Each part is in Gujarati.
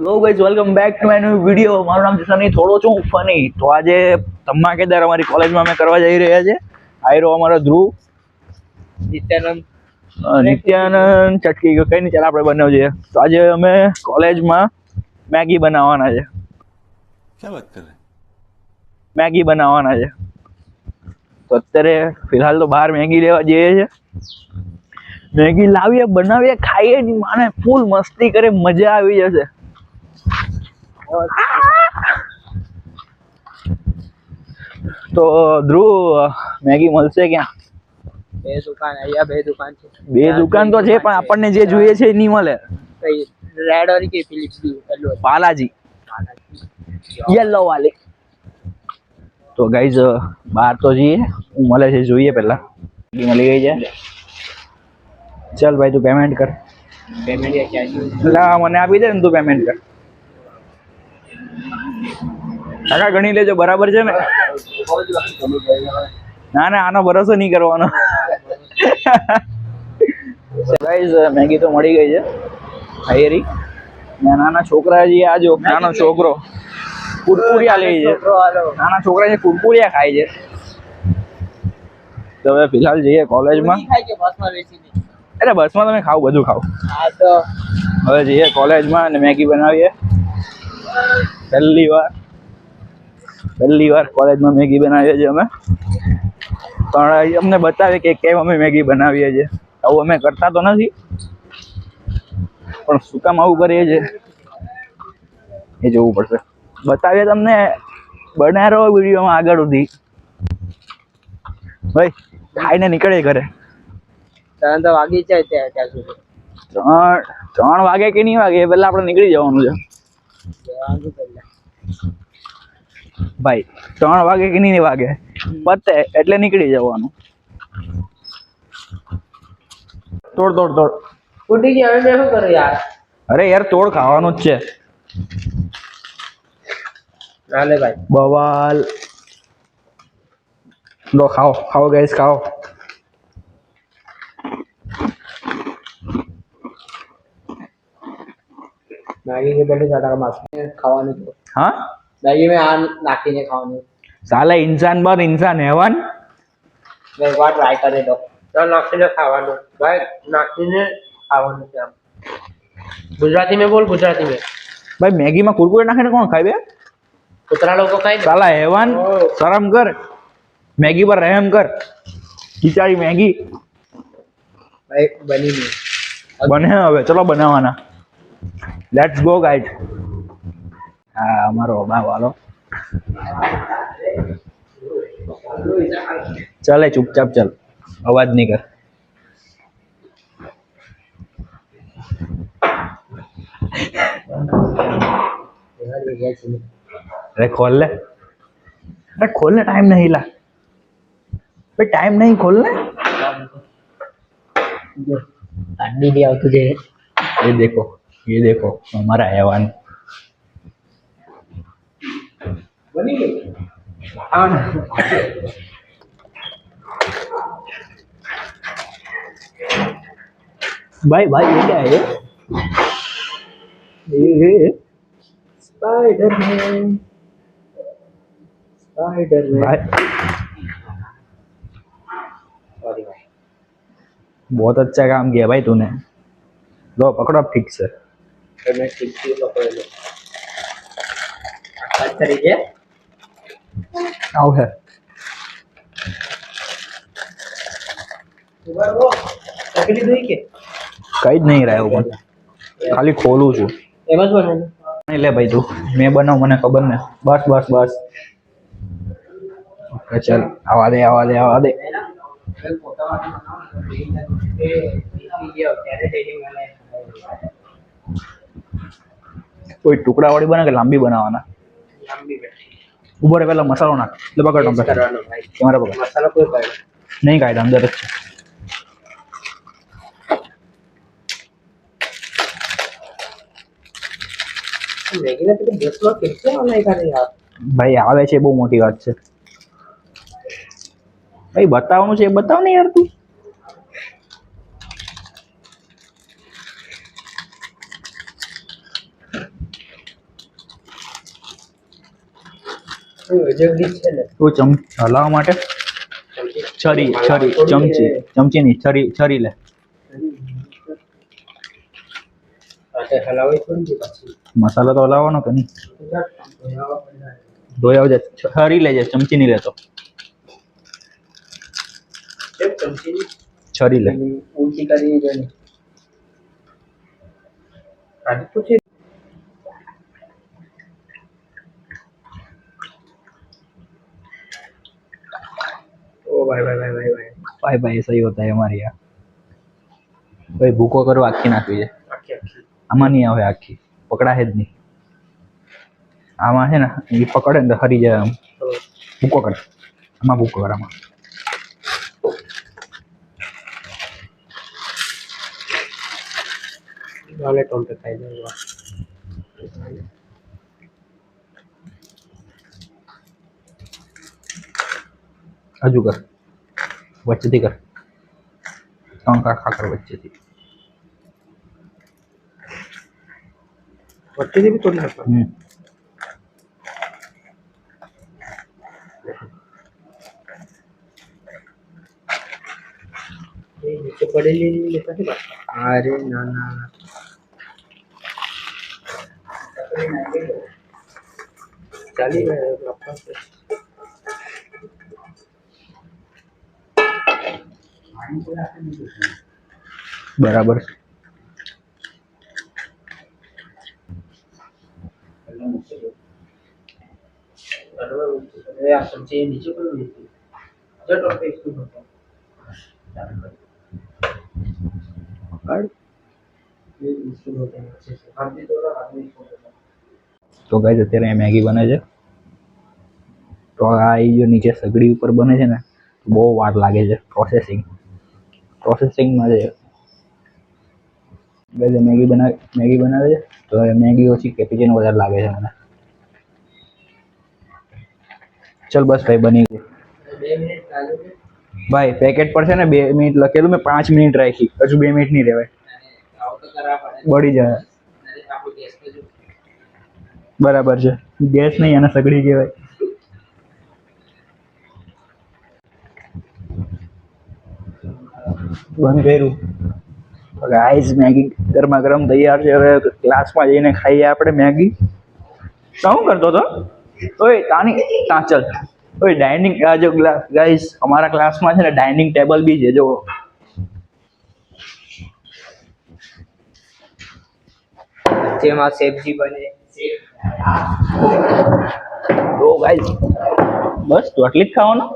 Hello guys, welcome back to my new video. મારું નામ છે સની, થોડો છું ફની. તો આજે ધમાકેદાર અમારી કોલેજમાં અમે કરવા જઈ રહ્યા છે. આયરો અમારો ધ્રુવ, નિત્યાનંદ ચટકી ગયો, કઈ નહીં, ચાલ આપણે બનાવ જઈએ. તો આજે અમે કોલેજમાં મેગી બનાવવાના છે. क्या बात कर रहे हैं? મેગી બનાવવાના છે. તો અત્યારે ફિલહાલ તો બહાર મેગી લેવા જઈએ છે. મેગી લાવીએ, બનાવીએ, ખાઈએ, માને ફૂલ મસ્તી કરે, મજા આવી જશે. તો ધ્રુવ, મેગી મળશે ક્યાં? બે દુકાન અહીંયા, બે દુકાન છે. બે દુકાન તો છે, પણ આપણને જે જોઈએ છે એ નહીં મળે. કઈ રેડ ઓર કે ફિલિપ્સ दी યલો બાલાજી યલો વાલી. તો ગાઈઝ બહાર તો જઈએ, હું મળે છે જોઈએ પહેલા. મેગી મળી ગઈ છે. ચાલ ભાઈ, તું પેમેન્ટ કર. पेमेंट या क्या है? એટલે મને આપી દે ને, તું પેમેન્ટ કર. કાકા ગણી લેજો, બરાબર છે ને? ના ના, આનો ભરોસો નહીં કરવાનો. ગાઈઝ મેગી તો મળી ગઈ છે. આયરી નાના છોકરા જે આજો, નાનો છોકરો કુરકુરિયા લે છે. નાના છોકરા છે કુરકુરિયા ખાય છે. તો હવે ફિલહાલ જઈએ કોલેજમાં. ખાય કે બસમાં બેસીને? અરે બસમાં તમે ખાવ, બધું ખાવ. હા તો હવે જઈએ કોલેજમાં અને મેગી બનાવીએ. પહેલી વાર કોલેજમાં મેગી બનાવીએ છીએ અમે. પણ અમને બતાવે કે કેમ અમે મેગી બનાવીએ છીએ. આવું અમે કરતા તો નથી, પણ શું કામ આવું કરીએ છીએ એ જોવું પડશે. બતાવીએ તમને, બનાવી રહ્યો વિડીયોમાં આગળ સુધી. ભાઈ ખાઈને નીકળે ઘરે. તરત તો વાગી જાય ત્યાં સુધી. 3 વાગે કે નહીં વાગે એ પહેલા આપણે નીકળી જવાનું છે જવાનું પહેલા ભાઈ. 3 વાગે કે નહીં વાગે પતે એટલે નીકળી જવાનું. તોડ. ફૂટી ગયા, હવે મેં શું કરું યાર? અરે યાર, તોડ, ખાવાનું જ છે. હાલે ભાઈ, બવાલ. લો ખાઓ ગાઈસ, ખાઓ. મેગી કે પહેલે સાડા માસ્ક ખાવાનું છે. હા, મેગી મેં આ નાખીને ખાવાનું. સાલા ઇન્સાન પર ઇન્સાન હેવન. મેં એકવાર ટ્રાય કરી દો. તો નાખીને ખાવાનું ભાઈ, નાખીને ખાવાનું છે. આમ ગુજરાતી में बोल, ગુજરાતી में. ભાઈ મેગીમાં કુરકુરે નાખીને કોણ ખાય બે? કૂતરા લોકો ખાય ને. સાલા હેવન, શરમ કર. મેગી પર રહેમ કર. ખીચાડી મેગી ભાઈ બની નહીં. બને હવે, ચલો બનાવવાના. Let's go guys. હા, અમારો બાવાલો. ચાલે ચૂપચાપ ચાલ, અવાજ નહીં કર. અરે ખોલ લે, ટાઈમ નહીં લા ભાઈ, ટાઈમ નહીં, ખોલ લે. કાઢી દે આવતું છે. ये देखो हमारा हैवान. બની ગઈ. હા भाई ये क्या है? ये स्पाइडरमैन भाई. सॉरी भाई. बहुत अच्छा काम किया भाई तूने. लो पकड़ो, ठीक से. तो मैं ठीक से पकड़ लो. अच्छा तरीके आओ है. ऊपर वो तकलीफ हुई के કઈ જ નહીં રહ્યો, પણ ખાલી ખોલું છું. એમ જ બને. નહીં લે ભાઈ, તું મેં બનાવ, મને ખબર ને. બસ. ઓકે ચાલ, આવા દે. કોઈ ટુકડા વાળી બને કે લાંબી બનાવવાના? ઉભો રે, પેલા મસાલો નાખ. એટલે પકડ નંબર કરવાનો ભાઈ. તમારા પકડ. મસાલા કોઈ કરે નહીં કાઢ, અંદર જ છે. મેગી ને પેલી ગેસમાં કેટલી બનાવી કાઢી યાર. ભાઈ આવે છે, બહુ મોટી વાત છે ભાઈ. બતાવવાનું છે એ બતાવ ને યાર તું. જગદીશ છે ને તું હલાવવા માટે છરી ચમચી ની છરી લે. આટે હલાવી થોડી પછી મસાલો તો હલાવવાનો કે નહીં? ધોઈ આવજે. છરી લેજે, ચમચી નહીં લેતો. કેમ ચમચી છરી લે. ઊંચી કરી દે. આજે તો છે ओ भाई भाई भाई भाई भाई भाई भाई सही होता है हमारे यहाँ. ભાઈ ભૂકો કરવા આખી નાખવી છે. आखी आखी આમાં નહીં આવે આખી, પકડાશે જ નહીં. આમાં છે ને એ પકડે ને તો હરી જાય. આમ ભૂકો કર, આમાં ભૂકો કર. આમાં वाले टोन पे खाई जाएगा હજુ કર, વચ્ચેથી કર. ત્રણ ખાકર વચ્ચેથી. वट्टी से भी तोड़ सकता ये नीचे पड़ेली लेता है बात अरे ना ना चाली બરાબર. अरे आप समझे नीचे पर जट और पे इसको होता है ये इसको होता है अच्छे से हम भी थोड़ा आदमी इसको होता है તો ગાઈસ અત્યારે મેગી બને છે. તો આ જો નીચે સગડી ઉપર બને છે ને, બહુ વાર લાગે છે પ્રોસેસિંગમાં છે. ગાઈસ મેગી બનાવે છે તો મેગી ઓછી કેપીચીનો વધારે લાગે છે મને. ચલ બસ ભાઈ બની ગયું. 2 मिनट डालो ભાઈ પેકેટ પર છે ને 2 મિનિટ લખેલું, મેં 5 મિનિટ રાખી. હજુ 2 મિનિટ નહીં રહેવાય, आओ तो करा पड़े બળી જાય. अरे आपको गैस पे जो બરાબર છે, ગેસ નહીં અને સગડી કહેવાય. બંધ કર્યું. ગાઈસ મેગી ગરમા ગરમ તૈયાર છે. હવે ક્લાસમાં જઈને ખાઈએ આપણે મેગી. શું કરતો હતો? ઓય ચાલ. ઓય ડાઇનિંગ, આ જો ગાઈસ અમારા ક્લાસમાં છે ને ડાઇનિંગ ટેબલ બી છે. જો જેમાં સબ્જી બને તો ગાઈસ બસ તો આટલી જ ખાવાનું.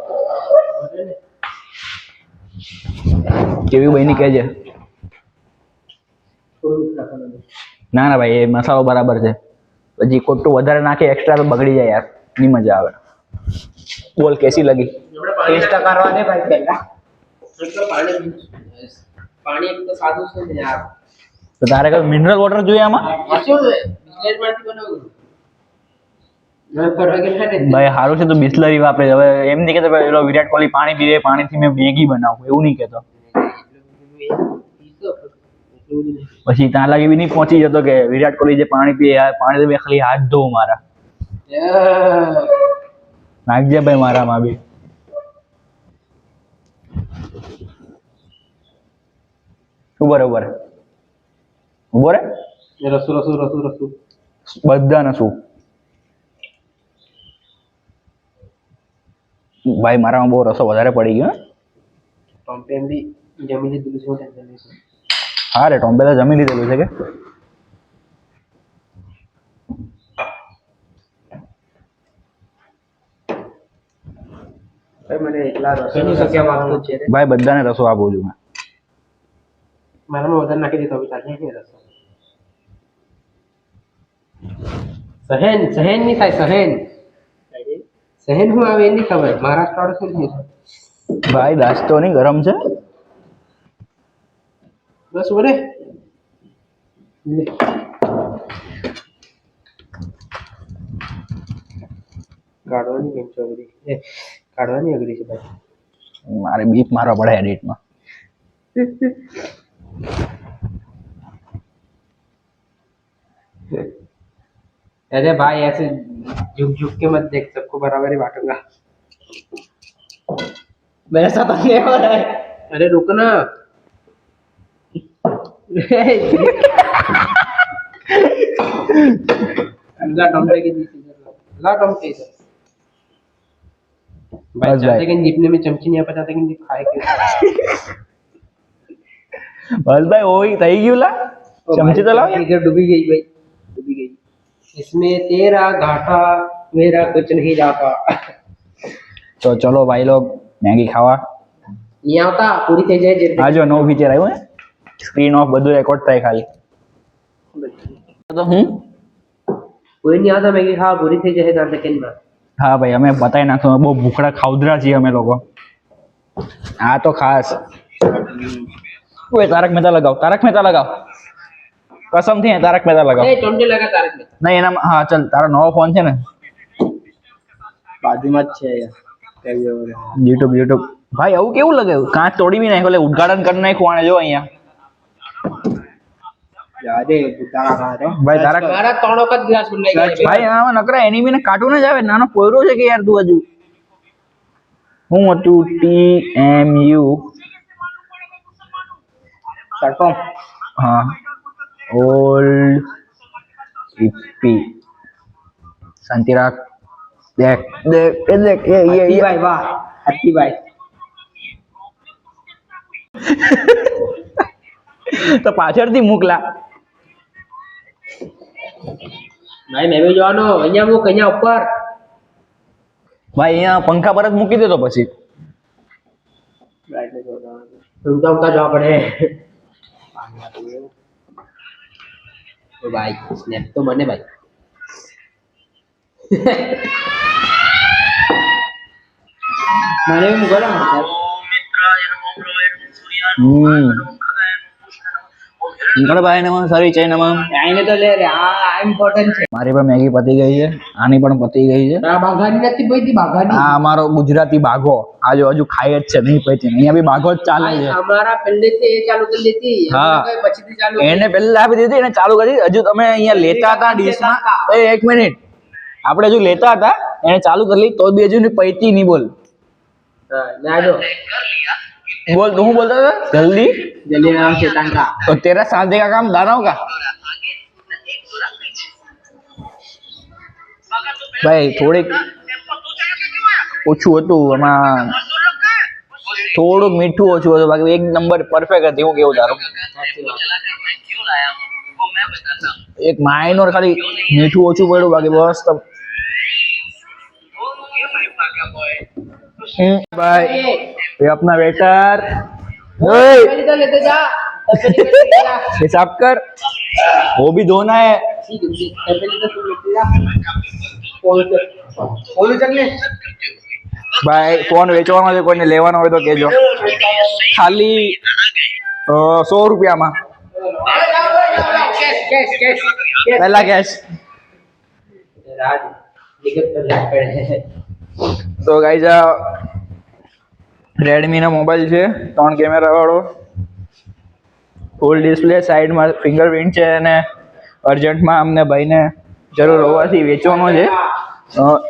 કેવી બની કહેજે. ના ના ભાઈ, એ મસાલો બરાબર છે. પછી ખોટું વધારે નાખે એક્સ્ટ્રા તો બગડી જાય યાર, નહીં મજા આવે. બોલ કેસી લગી? ટેસ્ટ કરવા દે ભાઈ પહેલા તો પાણી એક તો સાદું છે ને યાર તો તારે કઈ મિનરલ વોટર જોઈએ આમાં? શું છે બિસ્લેરીમાંથી બનાવું મેં પરવાગે છે ને ભાઈ સારું છે તો બિસ્લરી વાપરે. હવે એમ નહીં કહેતો પેલો વિરાટ કોહલી પાણી પીવે, પાણીથી મેં મેગી બનાવું, એવું નહીં કહેતો. પછી ત્યાં લાગી બી નહીં પહોંચી જતો કે વિરાટ કોહલી જે પાણી પીએ, યાર પાણી તો મેં ખાલી હાથ ધોઉં મારા. નાખજે ભાઈ મારામાં બી. ઉભો રે રસુ બધાને શું ભાઈ, મારામાં બહુ રસો વધારે પડી ગયો. ટોમ્પેમ બી જમી લીધું છે ટેન્શન નહીં. હા રે, ટોમ્પે તો જમી લીધેલું છે કે. ભાઈ મને એકલા રસોની સંખ્યા માંગતો છે રે ભાઈ બધાને રસો આપું છું મેં. મારામાં વધારે નાખી દીધો હવે ચાલે નહીં રસો. સહેન નહીં થાય સહેન હું આવે એ નહીં ખબર. મહારાષ્ટ્ર વાળો શું થયું ભાઈ નાસ્તો નહીં ગરમ છે. બસ બોલે કાઢવાની કેમ છે અઘરી કાઢવાની અઘરી છે ભાઈ. મારે બીપ મારવા પડે એડિટમાં. अरे भाई ऐसे झुक झुक के मत देख, सबको बराबर ही बांटूंगा। मेरे साथ आने हो रहा है। अरे रुक ना। ला टमटे की जीत ला टमटे इधर। भाई बस चाहते भाई। कि जीपने में चमची नहीं आता, चाहते कि जीप खाए के બસ ભાઈ ઓય થઈ ગયું લા ચમચી તો લાવ યાર. इधर डूबी गई भाई, डूबी गई। इसमें तेरा घाटा मेरा कुछ नहीं जाता। તો ચલો ભાઈ લોગ મેગી ખાવા. नहीं आता पूरी થઈ જાય જે આ જો નવું ફીચર આવ્યું હે સ્ક્રીન ઓફ બધું રેકોર્ડ થાય ખાલી. તો હું કોઈ નહીં આવતા મેગી ખાવા પૂરી થઈ જાય ત્યાં સેકન્ડમાં. હા ભાઈ અમે બતાવી નાખશું બહુ ભૂખડા ખાવદરા છીએ અમે લોકો. આ તો ખાસ. ઓય તારક મહેતા લગાવ, તારક મહેતા લગાવ, કસમથી તારક મહેતા લગાવ. એ ટોન્ટે લગા તારક મહેતા. નહીં એના હા ચાલ તારો નવો ફોન છે ને બાજુમાં જ છે યાર. યુટ્યુબ યુટ્યુબ ભાઈ આવું કેવું લગાવ્યું કાચ તોડી બી નાખ્યો એટલે ઉદ્ઘાટન કરી નાખ્યું આને જો અહીંયા યાદે ગુતારા ખારે ભાઈ તારક મારા ત્રણ વખત ગ્લાસ બદલાઈ ગયા. ભાઈ આમાં નકરા એનિમી ને કાર્ટૂન જ આવે નાનો પોયરો છે કે યાર તું હજુ હું હતું TMU સરપમ હા ઓલ્ડ ઈપી શાંતિ રાખ દેખ દેખ એ દેખ એ ભાઈ વાહ હાથી ભાઈ. તો પાછળથી મોકલા ભાઈ મેં બી જોવાનો અહીંયા મૂક અહીંયા ઉપર. ભાઈ અહીંયા પંખા પર જ મૂકી દેતો પછી ઊંઘતા ઊંઘતા જવા પડે. ઓ ભાઈ સ્નેપ તો બને ભાઈ. મને એમ ગરમ ભાઈ નમઃ સારી ચઈ નમઃ આઈને તો લે રે આ ઇમ્પોર્ટન્ટ છે. મારી પણ મેગી પતી ગઈ છે આની પણ પતી ગઈ છે આ બાઘાની નથી પડી બાઘાની. આ અમારો ગુજરાતી બાઘો આ જો હજુ ખાય જ છે નહીં પતી અહીંયા બી બાઘો જ ચાલે છે અમારા પહેલેથી એ ચાલુ કરી દીધી. હા. પછીથી ચાલુ એને પહેલા આપી દીધી એને ચાલુ કરી હજુ તમે અહીંયા લેતા હતા ડીશમાં એ એક મિનિટ આપણે હજુ લેતા હતા એને ચાલુ કરી લીધી તો બી હજુ ની પૈતી નહીં બોલ હા ના જો बोल तू बोलता था जल्दी जल्दी नाम चेतन का. तो तेरा साथ का काम दानव का भाई થોડીક ઓછું હતું એમાં થોડુંક મીઠું ઓછું હતું બાકી એક નંબર પરફેક્ટ હતી હું કેવું તારું એક માઇનોર ખાલી મીઠું ઓછું પડ્યું બાકી બસ भाई ये अपना वेटर पहले तो लेते जा. ये साफ कर वो भी धोना है ठीक है पहले तो तू लेते जा. बोलो चल ले. भाई फोन વેચવાનો છે કોઈને લેવાનો હોય તો કહેજો ખાલી 100 રૂપિયામાં कैश कैश कैश પહેલા કેશ राज निकल कर जा पड़े. તો ગાઈઝ આ રેડમી નો મોબાઈલ છે 3 કેમેરા વાળો ફૂલ ડિસ્પ્લે સાઈડમાં ફિંગરપ્રિન્ટ છે અને અર્જન્ટમાં અમને ભાઈને જરૂર હોવાથી વેચવાનો છે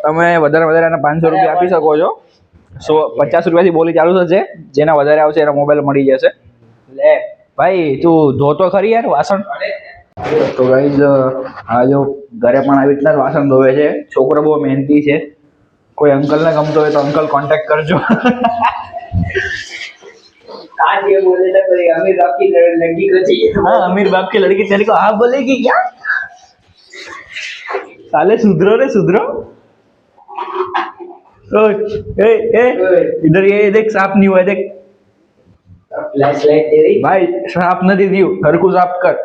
તમે વધારે એના 500 રૂપિયા આપી શકો છો 50 રૂપિયાથી બોલી ચાલુ થશે જેના વધારે આવશે એનો મોબાઈલ મળી જશે લે ભાઈ તું ધોતો ખરી યાર વાસણ તો ગાઈઝ આ જો ઘરે પણ આવી રીતના વાસણ ધોવે છે છોકરો બહુ મહેનતી છે कोई अंकल ने गमतो है तो अंकल कांटेक्ट करजो आज ये बोले थे कोई अमीर बाप की लड़की को चाहिए. हाँ अमीर बाप की लड़की तेरे को हाँ बोलेगी क्या साले सुधरो रे सुधरो ओए ए ए इधर ये देख साफ नहीं हुआ देख फ्लैश लाइट तेरी भाई साफ નથી થયું હરખું સાફ કર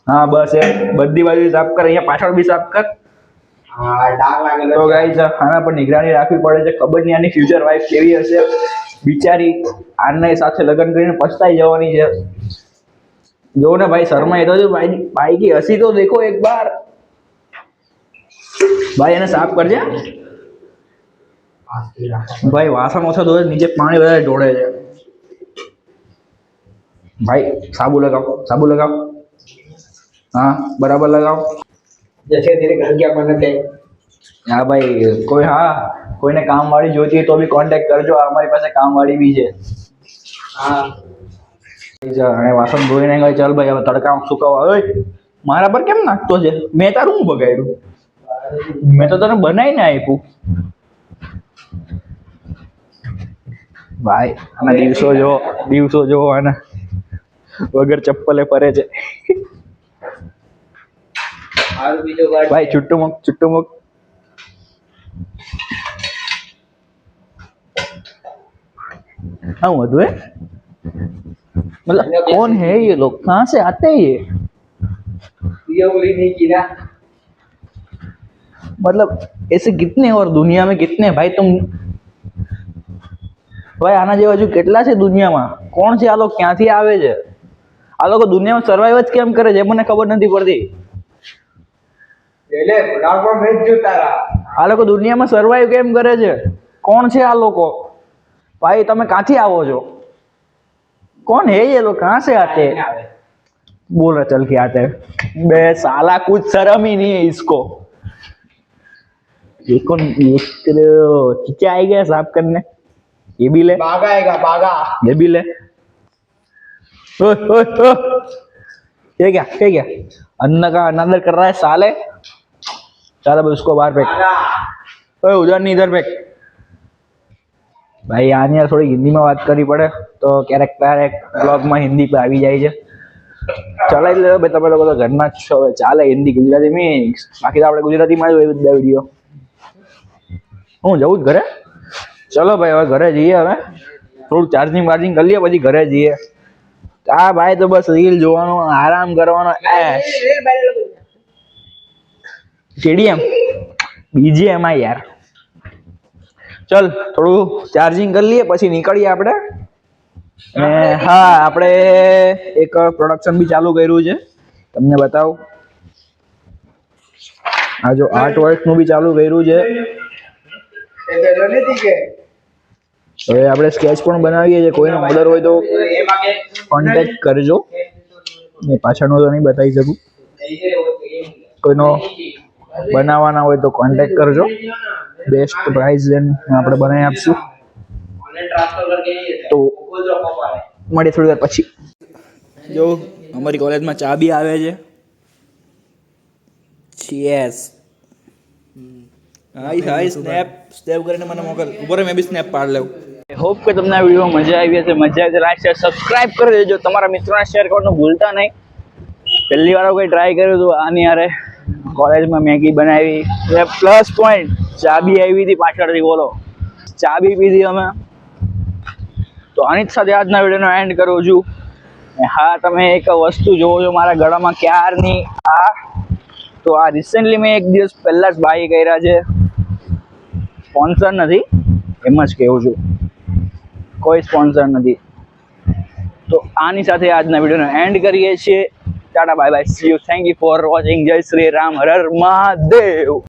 હા બસ એ બધી બાજુ સાફ કર અહીંયા પાછળ બી સાફ કર हाँ डाक लागेलो. તો ગાઈસ આના પર નિગરાની રાખવી પડે છે ખબર નહીં આની ફ્યુચર વાઇફ કેવી હશે બિચારી આના સાથે લગ્ન કરીને પછતાઈ જવાની છે જો ને ભાઈ શર્મા એ તો ભાઈ ભાઈ की हंसी तो देखो एक बार ભાઈ એને સાફ કરજે ભાઈ વાસણ ઓછા ધોવે નીચે પાણી વધારે ઢોળે છે ભાઈ સાબુ લગાવ हाँ बराबर लगाओ जैसे तेरे घर क्या बनत है હા ભાઈ, કોઈને કામવાળી જોઈતી હોય તો બી કોન્ટેક્ટ કરજો, અમારી પાસે કામવાળી બી છે. હા અને વાસણ ધોઈને ગઈ, ચાલ ભાઈ હવે તડકામાં સુકાવા. ઓય મારા પર કેમ નાખતો છે? મેં તારું હું બગાડ્યું? મેં તો તને બનાવીને આપ્યું. ભાઈ આના દિવસો જો આના વગર ચપ્પલે ફરે છે. હારું બીજો ગાડી ભાઈ છુટ્ટું મૂક. हाँ मधु है, मतलब कौन है ये लोग, कहाँ से आते हैं ये? ये बोली नहीं की ना मतलब ऐसे कितने और दुनिया में कितने भाई तुम ભાઈ આના જેવા હજુ કેટલા છે દુનિયામાં? કોણ છે આ લોકો? ક્યાંથી આવે છે આ લોકો? દુનિયામાં સર્વાઈવ જ કેમ કરે છે મને ખબર નથી પડતી. એટલે બ્લોગમાં મેં જ જોતા રહા. આ લોકો દુનિયામાં સર્વાઈવ કેમ કરે છે? કોણ છે આ લોકો? भाई તમે ક્યાંથી આવો છો? कौन है ये लोग, कहाँ से आते हैं? बोल रहा चल के आते हैं बे साला, कुछ शर्म ही नहीं है इसको. ये कौन? ये चीचा आ गया साफ करने. ये भी ले, बागा आएगा बागा. ये भी ले. ओए ओए ओए, ये क्या अन्न का अनादर कर रहा है साले. चल अब उसको बाहर फेंक. ओए उधर नहीं, इधर फेंक. ભાઈ આની યાર થોડી હિન્દીમાં વાત કરવી પડે તો ક્યારેક બ્લોગમાં હિન્દી પર આવી જાય છે. ચલાવી લે ભાઈ, તમે લોકો તો ઘરના જ છો, ચાલે હિન્દી ગુજરાતી મિક્સ. બાકી તો આપણે ગુજરાતીમાં જ હોય બધા વિડીયો. હું જવું જ ઘરે. ચલો ભાઈ હવે ઘરે જઈએ. હવે થોડું ચાર્જિંગ કરી લઈએ પછી ઘરે જઈએ. આ ભાઈ તો બસ રીલ જોવાનો, આરામ કરવાનો. સ્ટેડિયમ BGM યાર. चल થોડું ચાર્જિંગ કરી લઈએ પછી નીકળીએ આપણે. અને હા, આપણે એક પ્રોડક્શન બી ચાલુ કર્યું છે, તમને બતાવું. આ જો આર્ટ વર્ક નું બી ચાલુ કર્યું છે. હવે આપણે સ્કેચ પણ બનાવીએ છીએ. કોઈનો ઓર્ડર હોય તો કોન્ટેક્ટ કરજો. ને પાછળનો તો નહીં બતાવી શકું. કોઈનો બનાવવાના હોય તો કોન્ટેક્ટ કરજો. બેસ્ટ પ્રાઇસ આપણે બનાવી આપશું. તો મળીએ થોડી વાર પછી. જો અમારી કોલેજમાં ચા બી આવે છે. ચીયર્સ. હાય સ્નેપ કરીને મને મોકલ. ઉપર મેં બી સ્નેપ પાડ લઉં. હોપ કે તમને આ વિડીયો મજા આવી હશે. મજા આવે તો લાઈક શેર સબસ્ક્રાઇબ કરી દેજો. તમારા મિત્રોને શેર કરવાનું ભૂલતા નહીં. પહેલી વાર કોઈ ટ્રાય કર્યું હતું આની યારે કોલેજમાં મેગી બનાવી. પ્લસ પોઈન્ટ ચા બી આવી હતી પાછળથી. બોલો, ચા બી પીધી અમે. તો આની જ સાથે આજના વિડીયોનો એન્ડ કરું છું. હા, તમે એક વસ્તુ જોવો છો મારા ગળામાં ક્યારની. તો આ રિસેન્ટલી મેં એક દિવસ પહેલા જ બાય કર્યા છે. સ્પોન્સર નથી, એમ જ કહેવું છું. કોઈ સ્પોન્સર નથી. તો આની સાથે આજના વિડીયોનો એન્ડ કરીએ છીએ. Tata bye bye, C you, thank you for watching. જય શ્રી રામ, હર હર મહાદેવ.